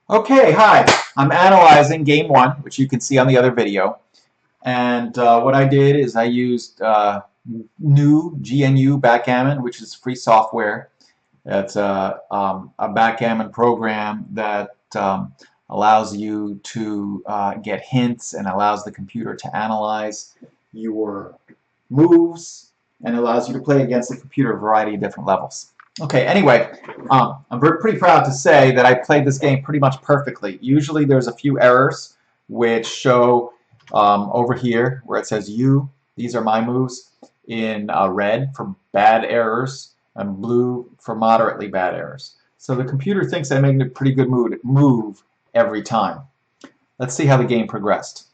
Okay, hi. I'm analyzing game one, which you can see on the other video. And what I did is I used new GNU Backgammon, which is free software. It's a backgammon program that allows you to get hints and allows the computer to analyze your moves and allows you to play against the computer a variety of different levels. Okay, anyway, I'm pretty proud to say that I played this game pretty much perfectly. Usually there's a few errors which show over here where it says you, these are my moves, in red for bad errors and blue for moderately bad errors. So the computer thinks I made a pretty good move every time. Let's see how the game progressed.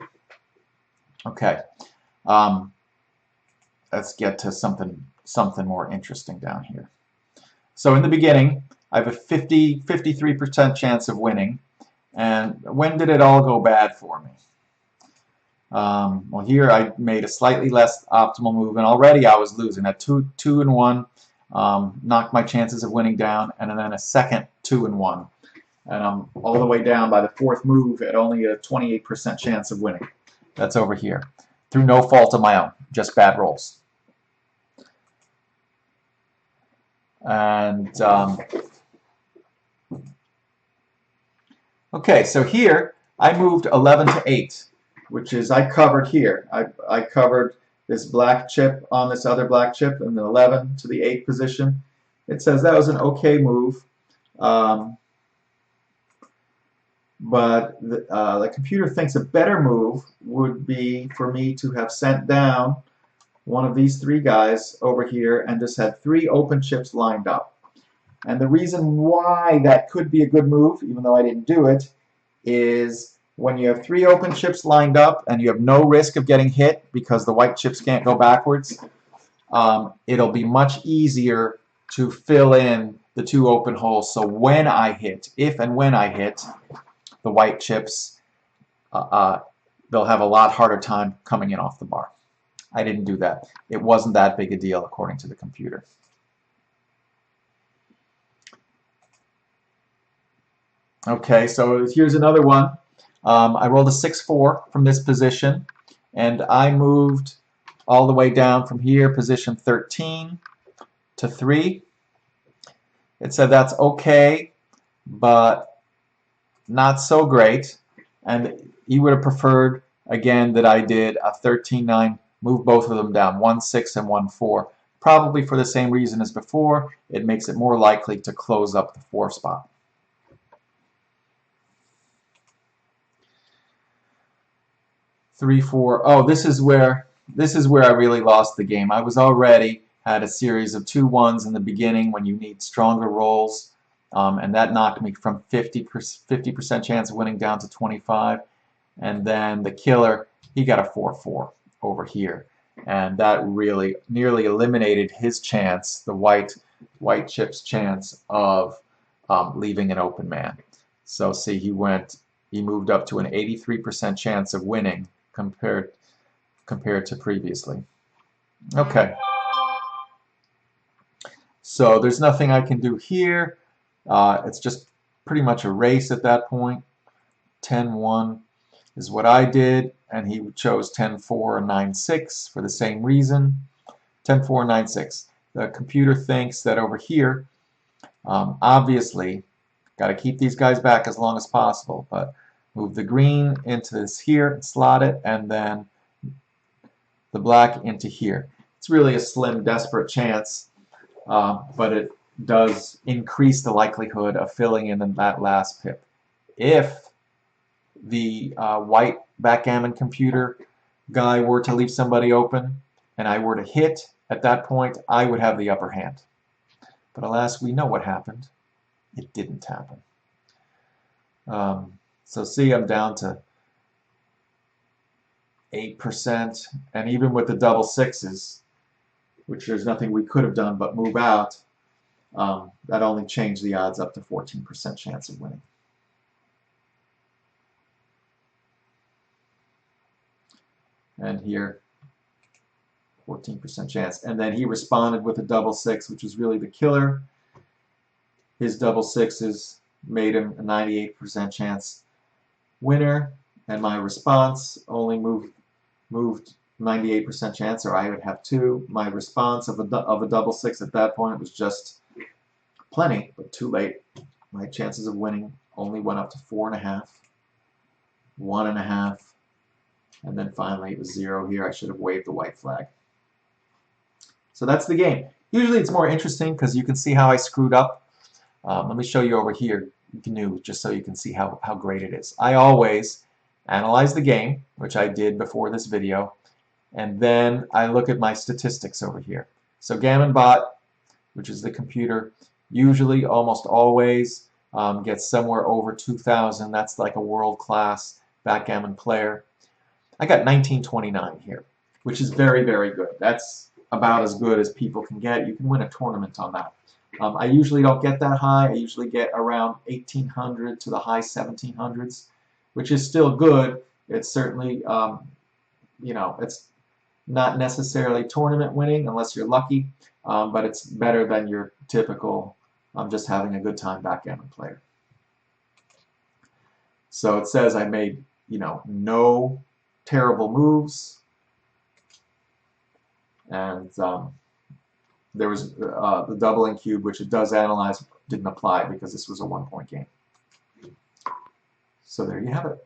Okay, let's get to something more interesting down here. So in the beginning, I have a 53% chance of winning. And when did it all go bad for me? Well, here I made a slightly less optimal move, and already I was losing. At 2 and 1, knocked my chances of winning down, and then a second 2 and 1. And I'm all the way down by the fourth move at only a 28% chance of winning. That's over here. Through no fault of my own, just bad rolls. And okay, so here I moved 11 to 8, which is I covered here. I covered this black chip on this other black chip and the 11 to the 8 position. It says that was an okay move, but the computer thinks a better move would be for me to have sent down one of these three guys over here and just had 3 open chips lined up. And the reason why that could be a good move, even though I didn't do it, is when you have 3 open chips lined up and you have no risk of getting hit because the white chips can't go backwards, it'll be much easier to fill in the 2 open holes. So when I hit, if and when I hit the white chips, they'll have a lot harder time coming in off the bar. I didn't do that. It wasn't that big a deal according to the computer. Okay, so here's another one. I rolled a 6-4 from this position, and I moved all the way down from here, position 13 to 3. It said that's okay, but not so great, and he would have preferred, again, that I did a 13-9, move both of them down, 1-6 and 1-4. Probably for the same reason as before, it makes it more likely to close up the 4 spot. Three, 4. Oh, this is where I really lost the game. I was already had a series of 2 1s in the beginning when you need stronger rolls, and that knocked me from 50% chance of winning down to 25. And then the killer, he got a 4-4 over here, and that really nearly eliminated his chance, the white chip's chance of leaving an open man. So see, he moved up to an 83% chance of winning compared to previously. Okay. So there's nothing I can do here. It's just pretty much a race at that point. 10-1 is what I did, and he chose 10-4 and 9-6 for the same reason. 10-4 and 9-6. The computer thinks that over here, obviously, got to keep these guys back as long as possible, but move the green into this here, slot it, and then the black into here. It's really a slim, desperate chance, but it does increase the likelihood of filling in that last pip. If the white backgammon computer guy were to leave somebody open and I were to hit, at that point I would have the upper hand. But alas, we know what happened. It didn't happen. So see, I'm down to 8%, and even with the double sixes, which there's nothing we could have done but move out, that only changed the odds up to 14% chance of winning. And here, 14% chance. And then he responded with a double 6, which is really the killer. His double 6s made him a 98% chance winner, and my response only moved 98% chance, or I would have 2. My response of a double 6 at that point was just plenty, but too late. My chances of winning only went up to 4.5, 1.5, and then finally it was 0 here. I should have waved the white flag. So that's the game. Usually it's more interesting because you can see how I screwed up. Let me show you over here, GNU, just so you can see how great it is. I always analyze the game, which I did before this video, and then I look at my statistics over here. So GammonBot, which is the computer, usually, almost always, gets somewhere over 2,000. That's like a world-class backgammon player. I got 1929 here, which is very, very good. That's about as good as people can get. You can win a tournament on that. I usually don't get that high. I usually get around 1,800 to the high 1,700s, which is still good. It's certainly, you know, it's not necessarily tournament winning unless you're lucky, but it's better than your typical just having a good time backgammon player. So it says I made, you know, no terrible moves, and there was the doubling cube, which it does analyze, didn't apply because this was a 1-point game. So there you have it.